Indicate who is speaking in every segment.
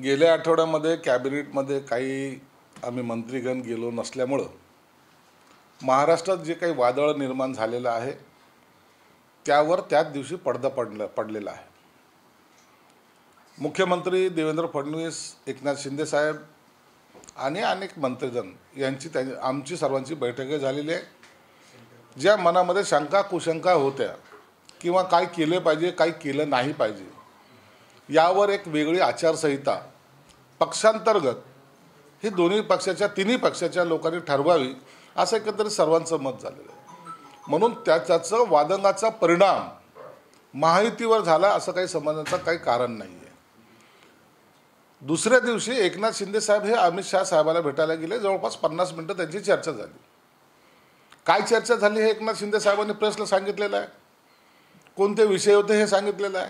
Speaker 1: गेल्या आठवड्यामध्ये कॅबिनेटमध्ये काही आम्ही मंत्रीगण गेलो नसल्यामुळं महाराष्ट्रात जे काही वादळ निर्माण झालेलं आहे त्यावर त्याच दिवशी पडदा पडलेला आहे. मुख्यमंत्री देवेंद्र फडणवीस, एकनाथ शिंदे साहेब आणि अनेक मंत्रीजन यांची आमची सर्वांची बैठक झालेली आहे. ज्या मनामध्ये शंका कुशंका होत्या किंवा काय केले पाहिजे काय केलं नाही पाहिजे यावर एक वेगळी आचारसंहिता पक्षांतर्गत ही तिन्ही पक्षाच्या लोकांनी ठरवावी असं एकंदरीत सर्वांचं मत झालेलं आहे. म्हणून त्याचं वादंगाचा परिणाम महायुतीवर झाला असं काही समजण्याचं काही कारण नाही आहे. दुसऱ्या दिवशी एकनाथ शिंदे साहेब हे अमित शाह साहेबाला भेटायला गेले. जवळपास 50 मिनिटं त्यांची चर्चा झाली. काय चर्चा झाली हे एकनाथ शिंदे साहेबांनी प्रेसला सांगितलेलं आहे. कोणते विषय होते हे सांगितलेलं आहे.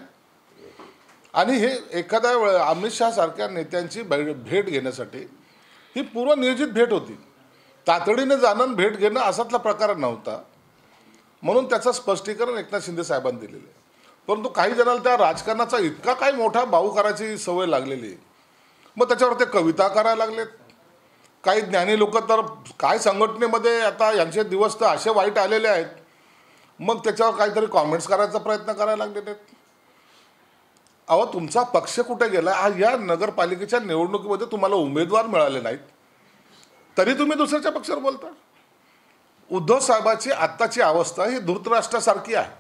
Speaker 1: आणि हे एखाद्या वेळा अमित शाह सारख्या नेत्यांची भेट घेण्यासाठी ही पूर्वनियोजित भेट होती. तातडीने जाणं भेट घेणं असातला प्रकार नव्हता. म्हणून त्याचं स्पष्टीकरण एकनाथ शिंदे साहेबांनी दिलेलं आहे. परंतु काही जणांना त्या राजकारणाचा इतका काही मोठा बाऊ करायची सवय लागलेली आहे. मग त्याच्यावर ते कविता करायला लागलेत. काही ज्ञानी लोक तर काय संघटनेमध्ये आता यांचे दिवस तर असे वाईट आलेले आहेत, मग त्याच्यावर काहीतरी कॉमेंट्स करायचा प्रयत्न करायला लागलेले आहेत. अहो, तुमचा पक्ष कुठे गेला? या नगरपालिकेच्या निवडणुकीमध्ये तुम्हाला उमेदवार मिळाले नाहीत तरी तुम्ही दुसऱ्याच्या पक्षावर बोलता. उद्धव साहेबांची आत्ताची अवस्था ही धृतराष्ट्रासारखी आहे.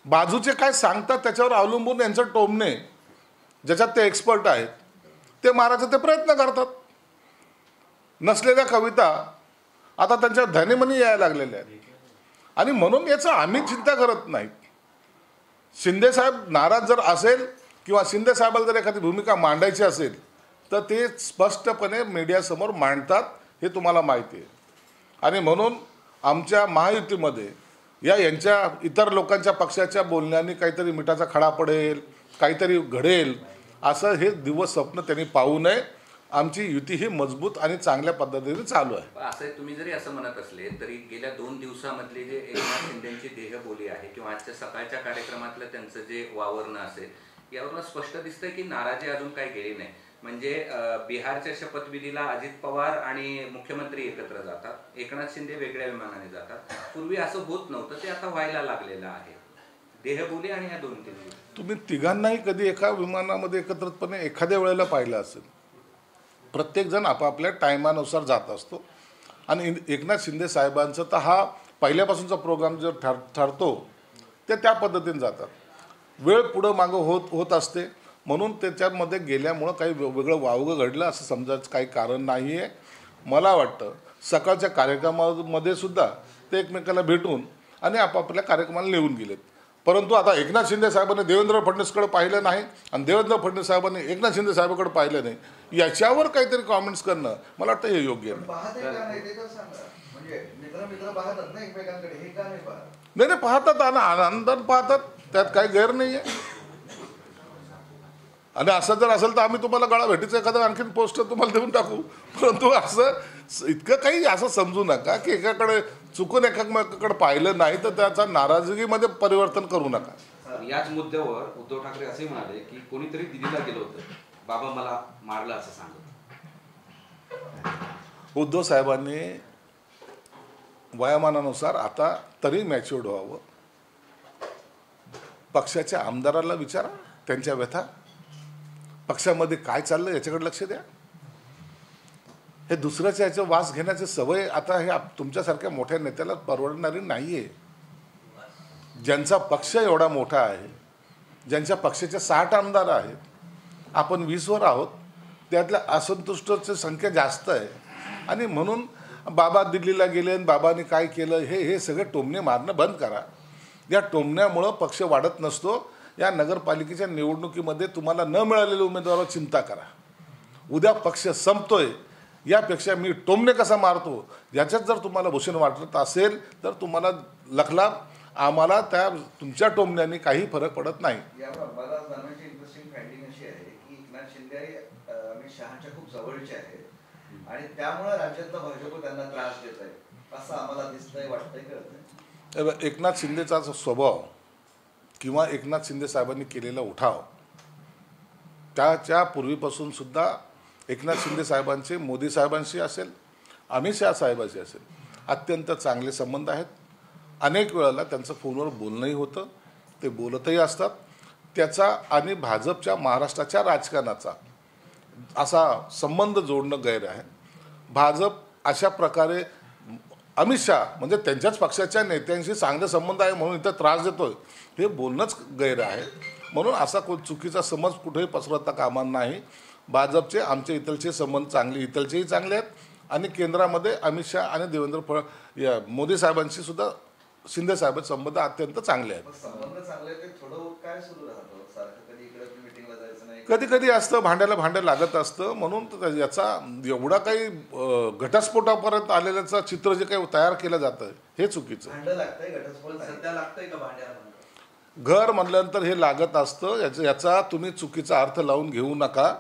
Speaker 1: बाजूचे काय सांगतात त्याच्यावर अवलंबून यांचं टोमणे, ज्याच्यात ते एक्सपर्ट आहेत, ते मारायचा ते प्रयत्न करतात. नसलेल्या कविता आता त्यांच्या ध्यानीमनी यायला लागलेल्या आहेत. आणि म्हणून याचं आम्ही चिंता करत नाहीत. शिंदे साहेब नाराज जर असेल किंवा शिंदे साहेबाला जर एखादी भूमिका मांडायची असेल तर ते स्पष्टपणे मीडियासमोर मांडतात, हे तुम्हाला माहिती आहे. आणि म्हणून आमच्या महायुतीमध्ये यांच्या इतर लोकांच्या पक्षाच्या बोलण्याने काहीतरी मिठाचा खडा पडेल, काहीतरी घडेल असं हे दिवस स्वप्न त्यांनी पाहू नये. आमची युती ही मजबूत आणि चांगल्या पद्धतीने चालू आहे.
Speaker 2: असं तुम्ही जरी असं म्हणत असले तरी गेल्या 2 दिवसामधले जे एकनाथ शिंदेची देहबोली आहे किंवा आजच्या सकाळच्या कार्यक्रमातलं त्यांचं जे वावरणं असेल यावरून स्पष्ट दिसतंय की नाराजी अजून काही गेली नाही. म्हणजे बिहारच्या शपथविधीला अजित पवार आणि मुख्यमंत्री एकत्र जातात, एकनाथ शिंदे वेगळ्या विमानाने जातात. पूर्वी असं होत नव्हतं, ते आता व्हायला लागलेलं आहे. देहबोली आणि ह्या 2-3
Speaker 1: तुम्ही तिघांनाही कधी एका विमानामध्ये एकत्रितपणे एखाद्या वेळेला पाहिलं असेल. प्रत्येकजण आपापल्या टायमानुसार जात असतो. आणि एकनाथ शिंदे साहेबांचं तर हा पहिल्यापासूनचा प्रोग्राम जो ठरतो ते त्या पद्धतीने जातात. वेळ पुढं मागं होत असते. म्हणून त्याच्यामध्ये गेल्यामुळं काही वेगळं वावगं घडलं असं समजायचं काही कारण नाही आहे. मला वाटतं सकाळच्या कार्यक्रमामध्ये सुद्धा ते एकमेकाला भेटून आणि आपापल्या कार्यक्रमाला निघून गेलेत. परंतु आता एकनाथ शिंदे साहेबांनी देवेंद्र फडणवीसकडे पाहिलं नाही आणि देवेंद्र फडणवीस साहेबांनी एकनाथ शिंदे साहेबांकडे पाहिलं नाही, याच्यावर काहीतरी कॉमेंट्स करणं मला वाटतं हे योग्य नाही. नाही पाहतात, आनंदात पाहतात, त्यात काही गैर नाही आहे. आणि असं जर असेल तर आम्ही तुम्हाला गळा भेटीचं एखादं आणखीन पोस्टर तुम्हाला देऊन टाकू. परंतु असं इतकं काही असं समजू नका की एकाकडे चुकून एकाकडे पाहिलं नाही तर त्याचा नाराजगीमध्ये परिवर्तन करू नका.
Speaker 3: याच मुद्द्यावर उद्धव ठाकरे असे म्हणाले की कोणीतरी दिल्लीला गेलं होतं, बाबा मला मारलं असं सांगत.
Speaker 1: उद्धव साहेबांनी वयामानानुसार आता तरी मॅच्युअर्ड व्हावं. पक्षाच्या आमदाराला विचारा त्यांच्या व्यथा, पक्षामध्ये काय चाललं याच्याकडे लक्ष द्या. हे दुसऱ्याच्या ह्याचं वास घेण्याची सवय आता हे तुमच्यासारख्या मोठ्या नेत्याला परवडणारी नाही आहे. ज्यांचा पक्ष एवढा मोठा आहे, ज्यांच्या पक्षाचे 60 आमदार आहेत, आपण 20वर आहोत, त्यातल्या असंतुष्टची संख्या जास्त आहे. आणि म्हणून बाबा दिल्लीला गेले आणि बाबांनी काय केलं हे सगळे टोमणे मारणं बंद करा. या टोमण्यामुळं पक्ष वाढत नसतो. या नगरपालिकेच्या निवडणुकीमध्ये तुम्हाला न मिळालेल्या उमेदवारावर चिंता करा. उद्या पक्ष संपतोय यापेक्षा मी टोमणे कसा मारतो याच्यात जर तुम्हाला भूषण वाटत असेल तर तुम्हाला लखला. आम्हाला त्या तुमच्या टोमण्याने काही फरक पडत नाही.
Speaker 4: इंटरेस्टिंग फाइंडिंग अशी आहे की एकनाथ शिंदे अमित शहाच्या खूप जवळचे आहेत आणि त्यामुळे राज्यातला भाजप त्यांना त्रास देत आहे असं आम्हाला दिसतंय, वाटतंय, कळतंय.
Speaker 1: एकनाथ शिंदेचा स्वभाव किंवा एकनाथ शिंदे साहेबांनी केलेला उठाव त्याच्या पूर्वीपासून सुद्धा एकनाथ शिंदे साहेबांचे मोदी साहेबांशी असेल, अमित शहा साहेबांशी असेल, अत्यंत चांगले संबंध आहेत. अनेक वेळेला त्यांचं फोनवर बोलणंही होतं, ते बोलतही असतात. त्याचा आणि भाजपच्या महाराष्ट्राच्या राजकारणाचा असा संबंध जोडणं गैर आहे. भाजप अशा प्रकारे अमित शहा म्हणजे त्यांच्याच पक्षाच्या नेत्यांशी चांगले संबंध आहे म्हणून इथं त्रास देतोय हे बोलणंच गैर आहे. म्हणून असा चुकीचा समज कुठेही पसरवता कामा नाही. भाजपचे आमचे इथलचे संबंध चांगले, इथलचेही चांगले आहेत आणि केंद्रामध्ये अमित शहा आणि मोदी साहेबांशी सुद्धा शिंदे साहेबांचे संबंध अत्यंत चांगले आहेत.
Speaker 4: संबंध चांगले ते थोडं काय सुरू राहतं सारखं, कधी इकडे मिटिंगला जायचं नाही,
Speaker 1: कधी कधी असतं, भांड्याला भांडं लागत असतं. म्हणून याचा एवढा काही घटस्फोटापर्यंत आलेल्याचं चित्र जे काही तयार केलं जातं हे चुकीचं.
Speaker 4: भांडं लागतंय, घटस्फोट सध्या लागतंय का भांड्याला?
Speaker 1: घर म्हणल्यानंतर हे लागत असतं. याचा तुम्ही चुकीचा अर्थ लावून घेऊ नका.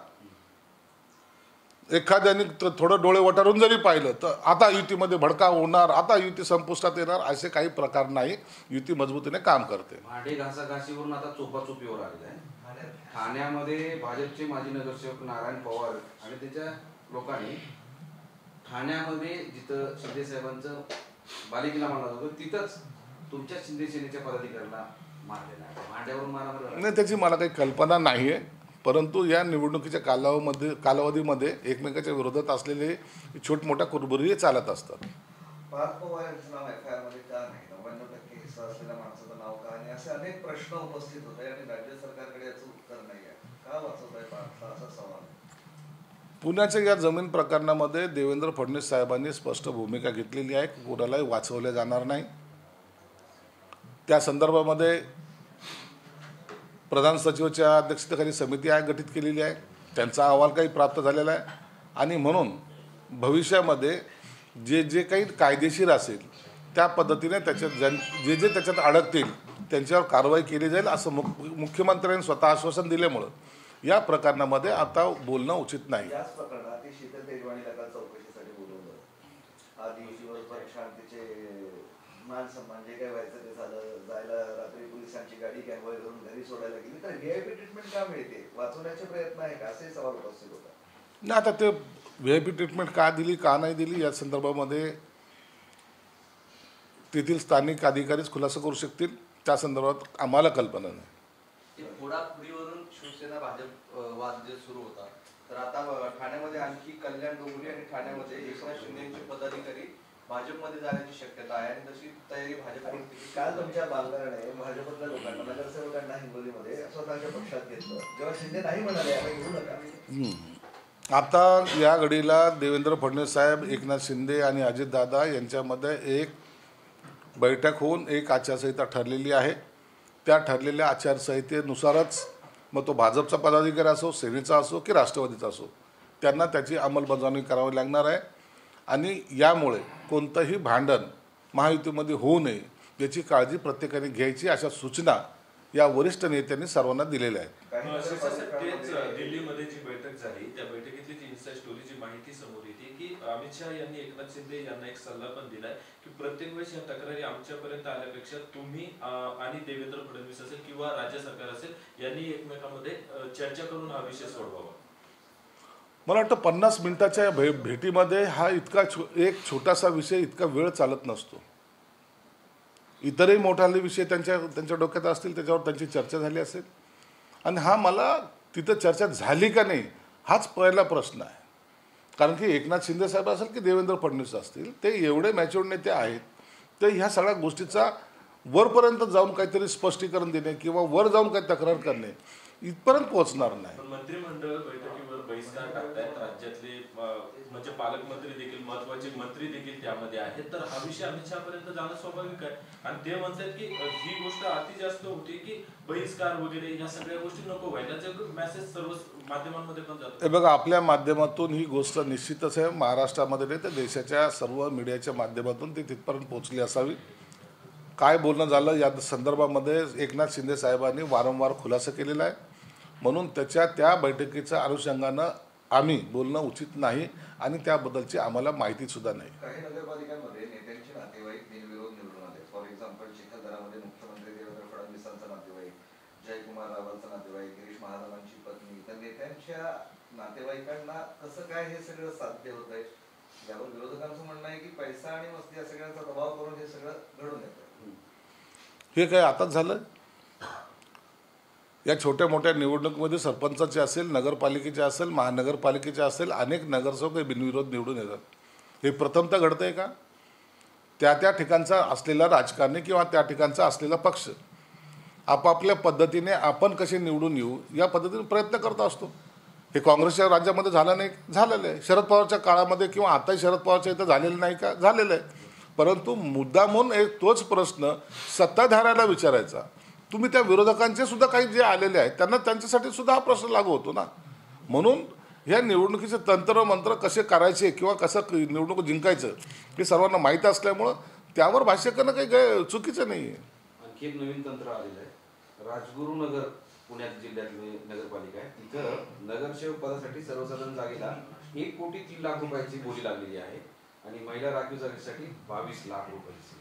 Speaker 1: एखाद्याने थोडं डोळे वटारून जरी पाहिलं तर आता युतीमध्ये भडका होणार, आता युती संपुष्टात येणार, असे काही प्रकार नाही. युती मजबूतीने काम करते.
Speaker 3: भांडे घासाघाशीवरून आता चोपाचोपीवर आलेला आहे. ठाण्यामध्ये भाजपचे माजी नगरसेवक नारायण पवार आणि त्याच्या लोकांनी ठाण्यामध्ये जिथं शिंदे साहेबांचं बालेकिल्ला मानला जातो तिथंच तुमच्या शिंदे सेनेच्या पदाधिकाऱ्यांना मारलेला आहे. भांड्यावरून मारामारी
Speaker 1: नाही, त्याची मला काही कल्पना नाही आहे. परंतु या निवडणुकीच्या कालावधीमध्ये एकमेकाच्या विरोधात असलेले छोटमोठ्या कुरबुरी चालत असतात.
Speaker 4: पार्थ पवार यांचं नाव FIR मध्ये का नाही? 99% हिस्सा असलेल्या माणसाचं नाव का नाही? असे अनेक प्रश्न उपस्थित होते आणि राज्य सरकारकडे याचं उत्तर नाही आहे. का वाचवत आहे पार्थ, असा सवाल.
Speaker 1: पुण्याच्या या जमीन प्रकरणामध्ये देवेंद्र फडणवीस साहेबांनी स्पष्ट भूमिका घेतलेली आहे. कोणालाही वाचवले जाणार नाही. त्या संदर्भामध्ये प्रधान सचिवाच्या अध्यक्षतेखाली समिती गठीत केलेली आहे. त्यांचा अहवाल काही प्राप्त झालेला आहे आणि म्हणून भविष्यामध्ये जे जे काही कायदेशीर असेल त्या पद्धतीने त्याच्यात जे जे त्याच्यात अडकतील त्यांच्यावर कारवाई केली जाईल असं मुख्यमंत्र्यांनी स्वतः आश्वासन दिल्यामुळं या प्रकरणामध्ये आता बोलणं उचित नाही.
Speaker 4: याच प्रकरणात ते शीतल तेजवाणीला काल चौकशीसाठी बोलवलं. आधी दिवसभर शांतीचे मान सन्मान जे काय व्हायचं ते झालं. जायला रात्री पोलिसांची गाडी कॅन्वॉय करून घरी सोडायला गेली. तर VIP ट्रीटमेंट का मिळते? वाचवण्याचे प्रयत्न आहे का, असे सवाल उपस्थित होता.
Speaker 1: नाही, आता ते VIP ट्रीटमेंट का दिली का नाही दिली या संदर्भामध्ये तेथील स्थानिक अधिकारीच खुलासा करू शकतील. त्या संदर्भात आम्हाला कल्पना नाही.
Speaker 5: फोडाफोडीवरून शिवसेना भाजप वाद जे सुरू होता, तर आता ठाण्यामध्ये आणखी कल्याण डोंबिवली आणि ठाण्यामध्ये एकनाथ शिंदेचे पदाधिकारी भाजपमध्ये जाण्याची शक्यता आहे आणि तशी तयारी भाजपकडून
Speaker 4: काल तुमच्या बांगराने भाजपच्या लोकांना, नगरसेवकांना हिंगोलीमध्ये स्वतःच्या पक्षात घेतलं. जेव्हा शिंदे नाही म्हणाले आता घेऊ नका.
Speaker 1: आता या घडीला देवेंद्र फडणवीस साहेब, एकनाथ शिंदे आणि अजितदादा यांच्यामध्ये एक बैठक होऊन एक आचारसंहिता ठरलेली आहे. त्या ठरलेल्या आचारसंहितेनुसारच मग तो भाजपचा पदाधिकारी असो, सेनेचा असो की राष्ट्रवादीचा असो, त्यांना त्याची अंमलबजावणी करावी लागणार आहे. आणि यामुळे कोणतंही भांडण महायुतीमध्ये होऊ नये याची काळजी प्रत्येकाने घ्यायची, अशा सूचना या वरिष्ठ नेत्यांनी सर्वांना दिलेल्या आहेत.
Speaker 6: तेच दिल्लीमध्ये जी बैठक झाली त्या बैठकीतली जी इन्साइड स्टोरी जी माहिती समोर येते की अमित शहा यांनी एकनाथ शिंदे यांना एक सल्ला पण दिलाय की प्रत्येक वेळेस या तक्रारी आमच्यापर्यंत आल्यापेक्षा तुम्ही आणि देवेंद्र फडणवीस असेल किंवा राज्य सरकार असेल यांनी एकमेकांमध्ये चर्चा करून हा विषय सोडवावा.
Speaker 1: मला वाटतं 50 मिनिटाच्या भेटीमध्ये हा इतका एक छोटासा विषय इतका वेळ चालत नसतो. इतरही मोठाले विषय त्यांच्या डोक्यात असतील, त्याच्यावर त्यांची चर्चा झाली असेल. आणि हा मला तिथं चर्चा झाली का नाही हाच पहिला प्रश्न आहे. कारण की एकनाथ शिंदे साहेब असेल की देवेंद्र फडणवीस असतील, ते एवढे मॅच्युअर्ड नेते आहेत, ते ह्या सगळ्या गोष्टीचा वरपर्यंत जाऊन काहीतरी स्पष्टीकरण देणे किंवा वर जाऊन काही तक्रार करणे इथपर्यंत पोहोचणार नाही.
Speaker 6: मंत्रिमंडळ बैठकीवर बहिष्कार टाकतायत राज्यातले म्हणजे पालकमंत्री देखील, महत्वाचे मंत्री देखील त्यामध्ये आहेत. तर हा विषय अमित शहा पर्यंत जाणं स्वाभाविक आहे आणि ते म्हणतात की ही गोष्ट अति जास्त होती की बहिष्कार वगैरे ह्या सगळ्या गोष्टी नको व्हायला. जे मेसेज सर्व माध्यमांमध्ये पण जातो.
Speaker 1: हे बघा, आपल्या माध्यमातून ही गोष्ट निश्चितच आहे, महाराष्ट्रामध्ये नाही तर देशाच्या सर्व मीडियाच्या माध्यमातून ती तिथपर्यंत पोहोचली असावी. काय बोलणं झालं या संदर्भामध्ये एकनाथ शिंदे साहेबांनी वारंवार खुलासा केलेला आहे. म्हणून त्या बैठकीच्या अनुषंगानं आम्ही बोलणं उचित नाही आणि त्याबद्दलची आम्हाला माहिती सुद्धा नाही.
Speaker 4: काही नगरपालिकांमध्ये नेत्यांचे नातेवाईक बिनविरोध निवडून आले. फॉर एक्झाम्पल चिखलदरामध्ये मुख्यमंत्री देवेंद्र फडणवीसांचा नातेवाईक, जयकुमार रावलचा नातेवाईक, गिरीश महाजनांची पत्नी, त्यांनी नेत्यांच्या नातेवाईकांना कसं काय हे सगळं साध्य होत आहे, यावर विरोधकांचं म्हणणं आहे की पैसा आणि मस्ती या सगळ्यांचा दबाव करून हे सगळं घडून येतं.
Speaker 1: हे काय आताच झालं? या छोट्या मोठ्या निवडणुकीमध्ये सरपंचाचे असेल, नगरपालिकेचे असेल, महानगरपालिकेचे असेल, अनेक नगरसेवक हे बिनविरोध निवडून येतात. हे प्रथमतः घडतंय का? त्या ठिकाणचा असलेला राजकारणी किंवा त्या ठिकाणचा असलेला पक्ष आपापल्या पद्धतीने आपण कसे निवडून येऊ या पद्धतीने प्रयत्न करत असतो. हे काँग्रेसच्या राज्यामध्ये झालं नाही, झालेलं आहे. शरद पवारच्या काळामध्ये किंवा आताही शरद पवारच्या इथं झालेलं नाही का? झालेलं आहे. परंतु मुद्दा म्हणून एक तोच प्रश्न सत्ताधाऱ्याला विचारायचा. तुम्ही त्या विरोधकांचे सुद्धा काही जे आलेले आहेत त्यांना त्यांच्यासाठी सुद्धा हा प्रश्न लागू होतो ना. म्हणून ह्या निवडणुकीचे तंत्र मंत्र कसे करायचे किंवा कसं निवडणूक जिंकायचं हे सर्वांना माहीत असल्यामुळं त्यावर भाष्य करणं काही चुकीचं नाही आहे.
Speaker 3: आणखी एक नवीन तंत्र आलेलं आहे. राजगुरुनगर पुण्यात जिल्ह्यातली नगरपालिका आहे, तिथं नगरसेवक पदासाठी सर्वसाधारण जागेला 1,03,00,000 रुपयाची बोली लागलेली आहे आणि महिला राखीव जागेसाठी 22 लाख रुपयाची.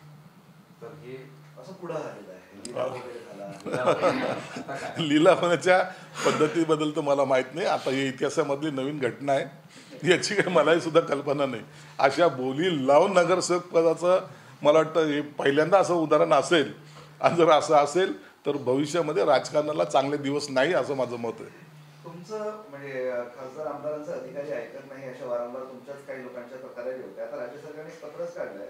Speaker 3: तर हे
Speaker 4: असं पुढं आलेलं आहे. लिलाव वगैरे झाला.
Speaker 1: लिलावाच्या पद्धतीबद्दल तर मला माहीत नाही. आता ही इतिहासामधली नवीन घटना आहे, याची काही मलाही सुद्धा कल्पना नाही. अशा बोली लावून नगरसेवक पदाचं मला वाटतं हे पहिल्यांदा असं उदाहरण असेल. आणि जर असं असेल तर भविष्यामध्ये राजकारणाला चांगले दिवस नाही असं माझं मत आहे.
Speaker 4: तुमचं म्हणजे खासदार आमदारांचा अधिकारी ऐकत नाही अशा वारंवार तुमच्याच काही लोकांच्या तक्रारी होत्या. आता राज्य सरकारने पत्रच काढलंय,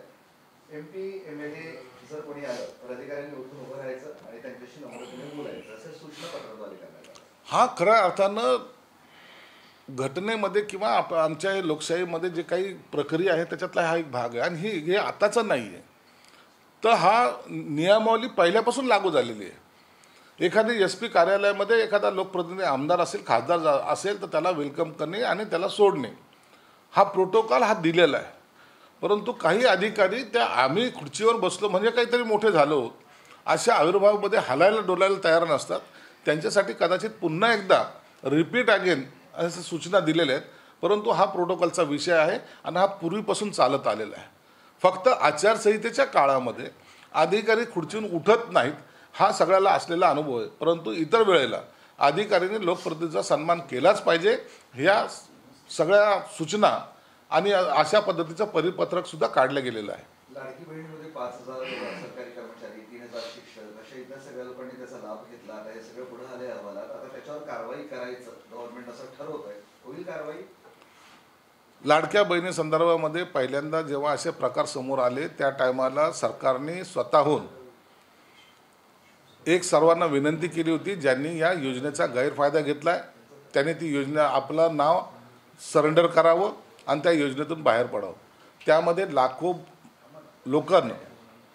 Speaker 4: MP MLA जर कोणी आलं तर अधिकाऱ्यांनी उठून उभं राहायचं आणि त्यांच्याशी नम्रतेने बोलायचं असं सूचना पत्राद्वारे करण्यात आलं.
Speaker 1: हा खऱ्या अर्थानं घटनेमध्ये किंवा आमच्या लोकशाहीमध्ये जे काही प्रक्रिया आहे त्याच्यातला हा एक भाग आहे. आणि हे आताचं नाही आहे, तर हा नियमावली पहिल्यापासून लागू झालेली आहे. एखादी SP कार्यालयामध्ये एखादा लोकप्रतिनिधी आमदार असेल, खासदार असेल तर त्याला वेलकम करणे आणि त्याला सोडणे हा प्रोटोकॉल हा दिलेला आहे. परंतु काही अधिकारी त्या आम्ही खुर्चीवर बसलो म्हणजे काहीतरी मोठे झालो अशा आविर्भावामध्ये हालायला डोलायला तयार नसतात. त्यांच्यासाठी कदाचित पुन्हा एकदा रिपीट अगेन अशा सूचना दिलेल्या आहेत. परंतु हा प्रोटोकॉलचा विषय आहे आणि हा पूर्वीपासून चालत आलेला आहे. फक्त आचारसंहितेच्या काळामध्ये अधिकारी खुर्चीतून उठत नाहीत हा सगळ्याला असलेला अनुभव आहे. परंतु इतर वेळेला अधिकाऱ्यांनी लोकप्रतिनिधीचा सन्मान केलाच पाहिजे. ह्या सगळ्या सूचना आणि अशा पद्धतीचं परिपत्रक सुद्धा काढलं गेलेलं आहे.
Speaker 4: लाडकी बहिणीमध्ये 5,000 सरकारी कर्मचारी, 3,000 शिक्षक अशा इतर सगळ्या लोकांनी त्याचा लाभ घेतला. आता हे सगळं पुढे आले अहवालात. आता त्याच्यावर कारवाई करायचं गव्हर्नमेंट असं ठरवत आहे. होईल कारवाई?
Speaker 1: लाडक्या बहिणी संदर्भामध्ये पहिल्यांदा जेव्हा असे प्रकार समोर आले त्या टायमाला सरकारने स्वतःहून एक सर्वांना विनंती केली होती. ज्यांनी या योजनेचा गैरफायदा घेतला आहे त्यांनी ती योजना आपलं नाव सरेंडर करावं आणि त्या योजनेतून बाहेर पडावं. त्यामध्ये लाखो लोकांना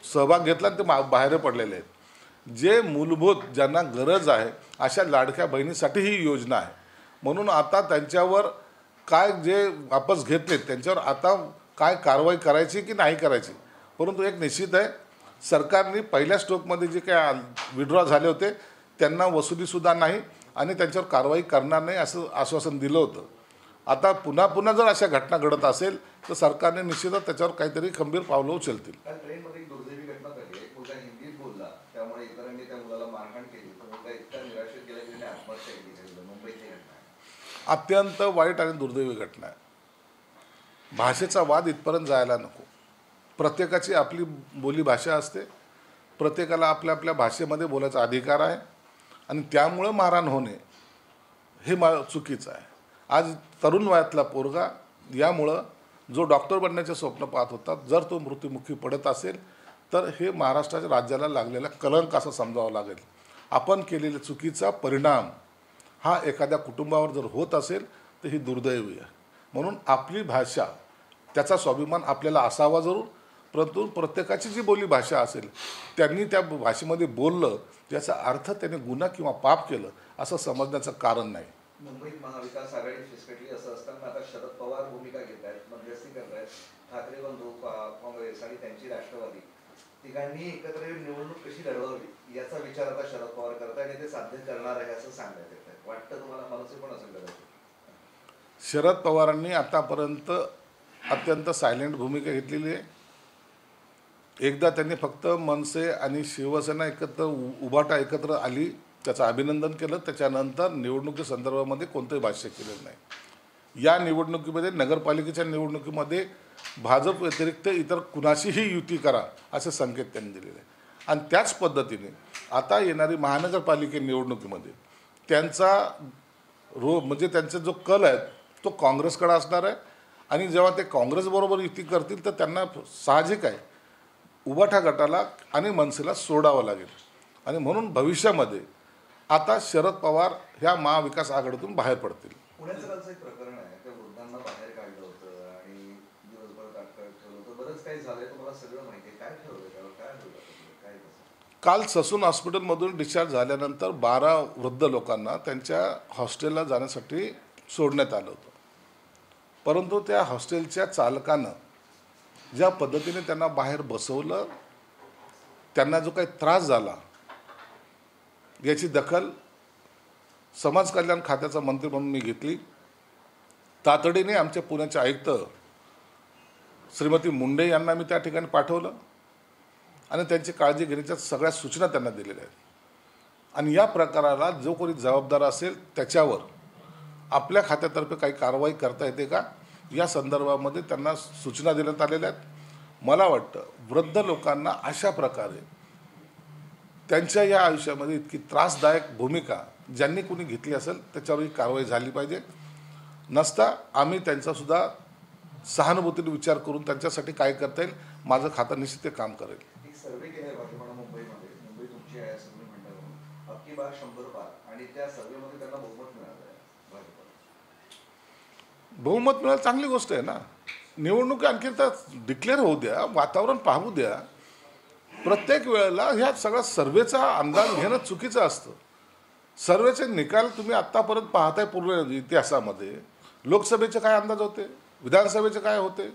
Speaker 1: सहभाग घेतला आणि ते बाहेर पडलेले आहेत. जे मूलभूत ज्यांना गरज आहे अशा लाडक्या बहिणीसाठी ही योजना आहे. म्हणून आता त्यांच्यावर काय जे वापस घेतलेत त्यांच्यावर आता काय कारवाई करायची की नाही करायची. परंतु एक निश्चित आहे, सरकारने पहिल्या स्ट्रोकमध्ये जे काय विड्रॉ झाले होते त्यांना वसुलीसुद्धा नाही आणि त्यांच्यावर कारवाई करणार नाही असं आश्वासन दिलं होतं. आता पुन्हा जर अशा घटना घडत असेल तर सरकारने निश्चितच त्याच्यावर काहीतरी खंबीर पावलं उचलतील.
Speaker 4: काल ट्रेनमध्ये एक दुर्दैवी घटना घडली. एक मुलगा हिंदीत बोलला, त्यामुळे इतरांनी त्या मुलाला मारहाण केली. तो मुलगा इतका निराशेत गेला की त्याने आत्महत्या केली. मुंबईतली घटना आहे.
Speaker 1: अत्यंत वाईट आणि दुर्दैवी घटना आहे. भाषेचा वाद इथपर्यंत जायला नको. प्रत्येकाची आपली बोलीभाषा असते, प्रत्येकाला आपल्या आपल्या भाषेमध्ये बोलायचा अधिकार आहे आणि त्यामुळं मारहाण होणे हे चुकीचं आहे. आज तरुण वयातला पोरगा यामुळं जो डॉक्टर बनण्याचे स्वप्न पाहत होता जर तो मृत्युमुखी पडत असेल तर हे महाराष्ट्राच्या राज्याला लागलेला कलंक असं समजावं लागेल. आपण केलेला चुकीचा परिणाम हा एखाद्या कुटुंबावर जर होत असेल तर ही दुर्दैवी आहे. म्हणून आपली भाषा त्याचा स्वाभिमान आपल्याला असावा जरूर, परंतु प्रत्येकाची जी बोली भाषा असेल त्यांनी त्या भाषेमध्ये बोललं याचा अर्थ त्याने गुन्हा किंवा पाप केलं असं समजण्याचं कारण नाही.
Speaker 4: मुंबईत महाविकास आघाडी फिसकटली असं असताना आता शरद पवार भूमिका घेत आहेत, मध्यस्थी करत आहेत. ठाकरे बंधू, काँग्रेस आणि त्यांची राष्ट्रवादी तिघांनी एकत्र येऊन निवडणूक कशी लढवावी याचा विचार आता शरद पवार करत आहेत आणि ते साध्य करणार आहे असं सांगण्यात येत आहे. वाटतं तुम्हाला? मनसे पण असं करत.
Speaker 1: शरद पवारांनी आतापर्यंत अत्यंत सायलेंट भूमिका घेतलेली आहे. एकदा त्यांनी फक्त मनसे आणि शिवसेना एकत्र उभाटा एकत्र आली त्याचं अभिनंदन केलं. त्याच्यानंतर निवडणुकीसंदर्भामध्ये कोणतंही भाष्य केलेलं नाही. या निवडणुकीमध्ये नगरपालिकेच्या निवडणुकीमध्ये भाजप व्यतिरिक्त इतर कुणाशीही युती करा असे संकेत त्यांनी दिलेले आहे. आणि त्याच पद्धतीने आता येणारी महानगरपालिके निवडणुकीमध्ये त्यांचा म्हणजे त्यांचा जो कल आहे तो काँग्रेसकडे असणार आहे. आणि जेव्हा ते काँग्रेसबरोबर युती करतील तर त्यांना साहजिक आहे उबाठा गटाला आणि मनसेला सोडावं लागेल. आणि म्हणून भविष्यामध्ये आता शरद पवार ह्या महाविकास आघाडीतून बाहेर पडतील.
Speaker 4: पुण्याचं कालचं एक प्रकरण आहे, त्या वृद्धांना बाहेर काढलं होतं आणि दिवसभर ताटकळत ठेवलं होतं. बरंच काही झालंय, तुम्हाला सगळं माहिती आहे. काय ठेवलं त्यावर, काय ठेवलं, काय कसं?
Speaker 1: काल ससून हॉस्पिटलमधून डिस्चार्ज झाल्यानंतर 12 वृद्ध लोकांना त्यांच्या हॉस्टेलला जाण्यासाठी सोडण्यात आलं होतं. परंतु त्या हॉस्टेलच्या चालकानं ज्या पद्धतीने त्यांना बाहेर बसवलं, त्यांना जो काही त्रास झाला याची दखल समाज कल्याण खात्याचा मंत्री म्हणून मी घेतली. तातडीने आमच्या पुण्याचे आयुक्त श्रीमती मुंडे यांना मी त्या ठिकाणी पाठवलं आणि त्यांची काळजी घेण्याच्या सगळ्या सूचना त्यांना दिलेल्या आहेत. आणि या प्रकाराला जो कोणी जबाबदार असेल त्याच्यावर आपल्या खात्यातर्फे काही कारवाई करता येते का या संदर्भामध्ये त्यांना सूचना देण्यात आलेल्या आहेत. मला वाटतं वृद्ध लोकांना अशा प्रकारे त्यांच्या या आयुष्यामध्ये इतकी त्रासदायक भूमिका ज्यांनी कोणी घेतली असेल त्याच्यावर ही कारवाई झाली पाहिजे. नसता आम्ही त्यांचासुद्धा सहानुभूतीने विचार करून त्यांच्यासाठी काय करता येईल माझं खातं निश्चित ते काम करेल.
Speaker 4: एक सर्वे केलाय भाजपनं मुंबईमध्ये, मुंबई तुमची आहे असं तुम्ही म्हणता म्हणून, अबकी बार 100 पार, आणि त्या सर्वेमध्ये त्यांना बहुमत मिळालं आहे भाजपला.
Speaker 1: बहुमत मिळालं चांगली गोष्ट आहे ना. निवडणूक आणखी तर डिक्लेअर होऊ द्या, वातावरण पाहू द्या. प्रत्येक वेळेला ह्या सगळ्या सर्वेचा अंदाज घेणं चुकीचं असतं. सर्वेचे निकाल तुम्ही आत्तापर्यंत पाहताय पूर्ण इतिहासामध्ये. लोकसभेचे काय अंदाज होते, विधानसभेचे काय होते,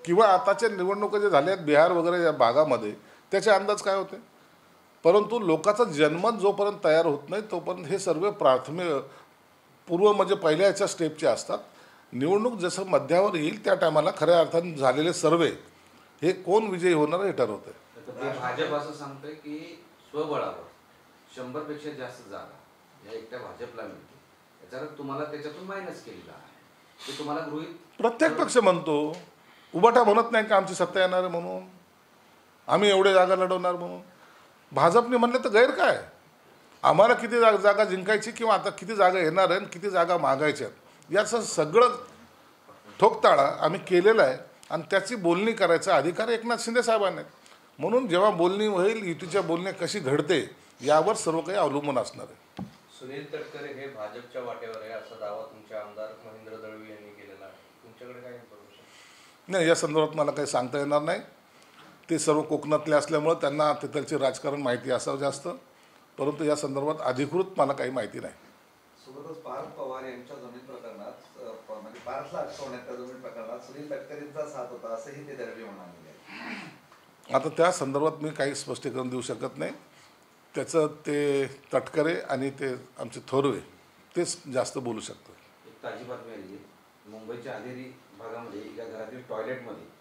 Speaker 1: किंवा आताच्या निवडणुका जे झाल्या आहेत बिहार वगैरे या भागामध्ये त्याचे अंदाज काय होते. परंतु लोकांचा जनमत जोपर्यंत तयार होत नाही तोपर्यंत हे सर्व पूर्व म्हणजे पहिल्या याच्या स्टेपचे असतात. निवडणूक जसं मध्यावर येईल त्या टायमाला खऱ्या अर्थाने झालेले सर्वे हे कोण विजयी होणार हे ठरवतं.
Speaker 3: भाजप असं सांगतंय की स्वबळावर 100 पेक्षा जास्त जागा या एकट्या भाजपला मिळते. याचा अर्थ तुम्हाला त्याच्यातून मायनस केलेला आहे. ते तुम्हाला गृहीत
Speaker 1: प्रत्येक पक्ष म्हणतो. उबाटा म्हणत नाही का आमची सत्ता येणार आहे म्हणून, आम्ही एवढे जागा लढवणार म्हणून. भाजपने म्हणले तर गैर काय. आम्हाला किती जागा जिंकायची किंवा आता किती जागा येणार आहे किती जागा मागायच्या याचं सगळं ठोकताळा आम्ही केलेलं आहे. आणि त्याची बोलणी करायचा अधिकार एकनाथ शिंदे साहेबांना आहे. म्हणून जेव्हा बोलणी होईल युतीच्या बोलणी कशी घडते यावर सर्व काही अवलंबून असणार आहे.
Speaker 5: सुनील तटकरे हे भाजपच्या वाटेवर आहे असा दावा तुमचे आमदार महेंद्र दळवी यांनी केलेला आहे. तुमच्याकडे काय इन्फॉर्मेशन?
Speaker 1: नाही, या संदर्भात मला काही सांगता येणार नाही. ते सर्व कोकणातले असल्यामुळं त्यांना तिथलचे राजकारण माहिती असावं जास्त. परंतु या संदर्भात अधिकृत मला काही माहिती नाही.
Speaker 4: सोबतच पार्थ पवार यांच्या जमीन प्रकरणात म्हणजे पार्थला अटकवण्यात त्या जमीन प्रकरणात सुनील तटकरेंचा साथ होता असंही ते दळवी म्हणाले आहे.
Speaker 1: आता त्या संदर्भात मी काही स्पष्टीकरण देऊ शकत नाही. त्याचं ते तटकरे आणि ते आमचे थोरवे तेच जास्त बोलू शकतात.
Speaker 3: एक ताजी बातमी आली. मुंबईच्या अंधेरी भागामध्ये एका घरातील टॉयलेटमध्ये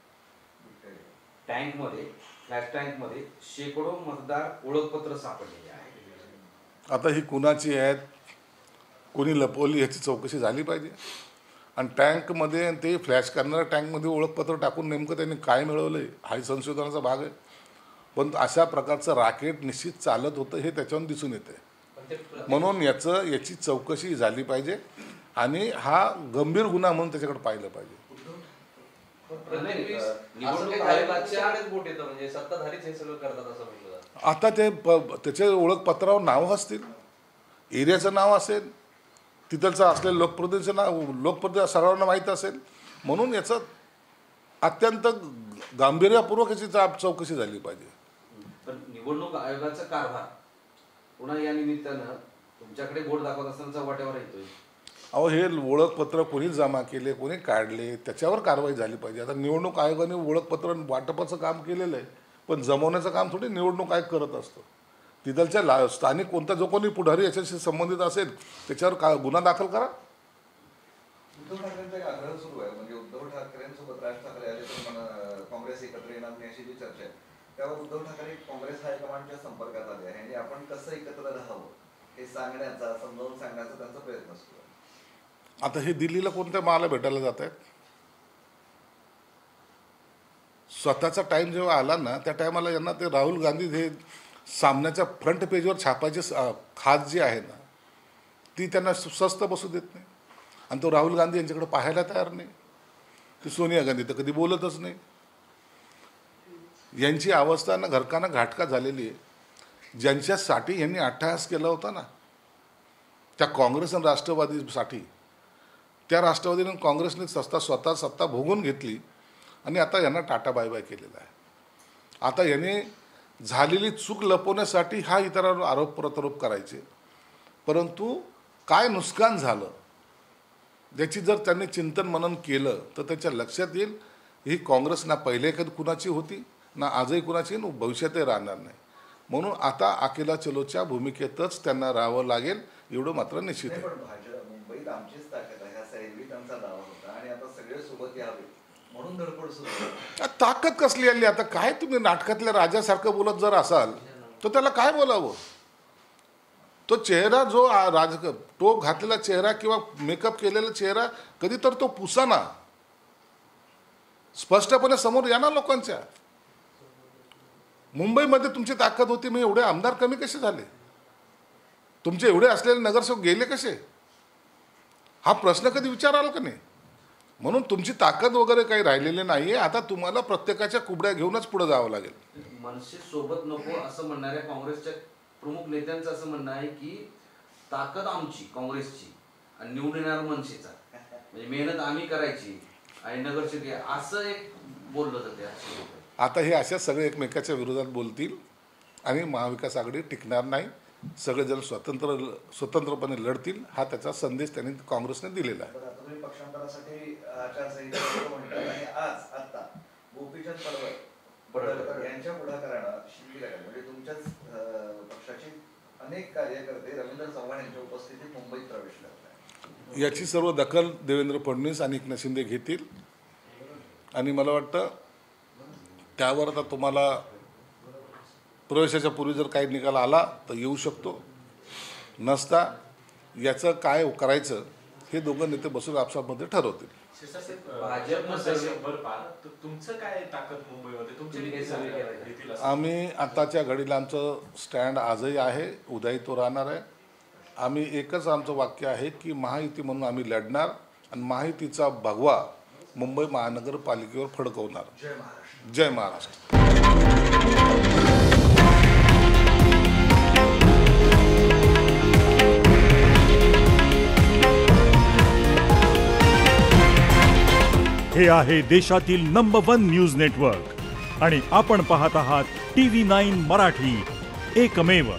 Speaker 3: टँकमध्ये फ्लॅश टँकमध्ये शेकडो मतदार ओळखपत्र सापडलेले आहेत.
Speaker 1: आता ही कुणाची आहेत, कोणी लपवली ह्याची चौकशी झाली पाहिजे. आणि टँकमध्ये ते फ्लॅश करणाऱ्या टँकमध्ये ओळखपत्र टाकून नेमकं त्यांनी काय मिळवलं आहे हाही संशोधनाचा भाग आहे. पण अशा प्रकारचं राकेट निश्चित चालत होतं हे त्याच्यावरून दिसून येते. म्हणून याची चौकशी झाली पाहिजे आणि हा गंभीर गुन्हा म्हणून त्याच्याकडे पाहिलं पाहिजे.
Speaker 5: निवडणूक आयोगाच्याकडेच बोट येतं म्हणजे सत्ताधारीच हे सगळं करतात असं म्हटलं जातं.
Speaker 1: आता ते त्याच्या ओळखपत्रावर नावं असतील, एरियाचं नाव असेल, तिथलचं असलेलं लोकप्रतिनिधीचं नाव, लोकप्रतिनिधी सर्वांना माहीत असेल. म्हणून याचं अत्यंत गांभीर्यपूर्वक याची चौकशी झाली पाहिजे.
Speaker 3: पण निवडणूक आयोगाचा कारभार पुन्हा या निमित्तानं तुमच्याकडे बोट दाखवत असताना वाट्यावर येतोय.
Speaker 1: अहो, हे ओळखपत्र कोणी जमा केले, कोणी काढले त्याच्यावर कारवाई झाली पाहिजे. आता निवडणूक आयोगाने ओळखपत्र वाटपाचं काम केलेलं आहे, पण जमवण्याचं काम थोडी निवडणूक आयोग करत असतो. तिथलच्या स्थानिक कोणता जो कोणी पुढारी याच्याशी संबंधित असेल त्याच्यावर गुन्हा दाखल करा.
Speaker 4: उद्धव ठाकरेंचा एक आग्रह सुरू आहे, म्हणजे उद्धव ठाकरेंसोबत राज ठाकरे आले तर मला काँग्रेस एकत्र येणार नाही अशी जी चर्चा आहे त्यावर उद्धव ठाकरे काँग्रेस हायकमांडच्या संपर्कात आले आहे आणि आपण कसं एकत्र राहावं हे सांगण्याचा, समजावून सांगण्याचा त्यांचा प्रयत्न असतो.
Speaker 1: आता हे दिल्लीला कोणत्या माला भेटायला जात आहेत? स्वतःचा टाइम जेव्हा आला ना, त्या टायमाला यांना ते राहुल गांधी हे सामन्याच्या फ्रंट पेजवर छापायचे खास जी आहे ना, ती त्यांना स्वस्त बसू देत नाही. आणि तो राहुल गांधी यांच्याकडे पाहायला तयार नाही. ती सोनिया गांधी तर कधी बोलतच नाही. यांची अवस्था ना घरकाना घाटका झालेली आहे. ज्यांच्यासाठी यांनी अट्टहास केला होता ना, त्या काँग्रेस आणि राष्ट्रवादीसाठी, त्या राष्ट्रवादीने काँग्रेसने स्वतः सत्ता भोगून घेतली आणि आता यांना टाटा बाय बाय केलेला आहे. आता याने झालेली चूक लपवण्यासाठी हा इतरांवर आरोप प्रत्यारोप करायचे, परंतु काय नुकसान झालं याची जर त्यांनी चिंतन मनन केलं तर त्याच्या लक्षात येईल ही काँग्रेस ना पहिले कधी कुणाची होती, ना आजही कुणाची, ना भविष्यातही राहणार नाही. म्हणून आता अकेला चलोच्या भूमिकेतच त्यांना राहावं लागेल, एवढं मात्र निश्चित आहे.
Speaker 4: पण भाजप मुंबईत आमचीच ताकद आहे असा एरवी त्यांचा दावा होता आणि आता सगळे सोबत यावे म्हणून धडपड सुरू आहे.
Speaker 1: ताकद कसली आली आता? काय तुम्ही नाटकातल्या राजासारखं बोलत जर असाल तर त्याला काय बोलावं? तो चेहरा जो टोप घातलेला चेहरा किंवा मेकअप केलेला चेहरा कधी तर तो पुसा ना, स्पष्टपणे समोर या ना लोकांच्या. मुंबईमध्ये तुमची ताकद होती, मग एवढे आमदार कमी कसे झाले? तुमचे एवढे असलेले नगरसेवक गेले कसे? हा प्रश्न कधी विचाराल का नाही? म्हणून तुमची ताकद वगैरे काही राहिलेली नाहीये. आता तुम्हाला प्रत्येकाच्या कुबड्या घेऊनच पुढे जावं लागेल.
Speaker 3: मनसे सोबत नको असं म्हणणाऱ्या काँग्रेसच्या प्रमुख नेत्यांचं असं म्हणणं आहे की ताकद आमची काँग्रेसची आणि निवडून येणार मनसेचा, म्हणजे मेहनत आम्ही करायची आणि नगरसेवक असं एक बोललं जाते.
Speaker 1: आता हे अशा सगळे एकमेकाच्या विरोधात बोलतील आणि महाविकास आघाडी टिकणार नाही. सगळेजण स्वतंत्रपणे लढतील. हा त्याचा संदेश त्यांनी काँग्रेसने दिलेला आहे.
Speaker 4: आता तुम्ही पक्षांतरासाठी आचारसंहिता म्हणतात आणि आता गोपीचंद पडळकर यांच्या पुढाकारानं शिंदे गटात म्हणजे तुमच्याच पक्षाचे अनेक कार्यकर्ते रवींद्र चव्हाण यांच्या उपस्थितीत मुंबईत प्रवेश करत आहेत.
Speaker 1: याची सर्व दखल देवेंद्र फडणवीस आणि एकनाथ शिंदे घेतील आणि मला वाटतं त्यावर आता तुम्हाला प्रवेशाच्या पूर्वी जर काही निकाल आला तर येऊ शकतो, नसता याचं काय करायचं हे दोघं नेते बसून आपसामध्ये ठरवतील.
Speaker 6: तुमचं काय ताकद मुंबईमध्ये?
Speaker 1: आम्ही आताच्या घडीला आमचं स्टँड आजही आहे, उद्याही तो राहणार आहे. आम्ही एकच आमचं वाक्य आहे की महायुती म्हणून आम्ही लढणार आणि महायुतीचा भगवा मुंबई महानगरपालिकेवर फडकवणार.
Speaker 4: जय महाराष्ट्र.
Speaker 1: जय महाराष्ट्र.
Speaker 7: हे आहे देशातील नंबर 1 न्यूज नेटवर्क आणि आपण पाहत आहात TV9 मराठी, एकमेव.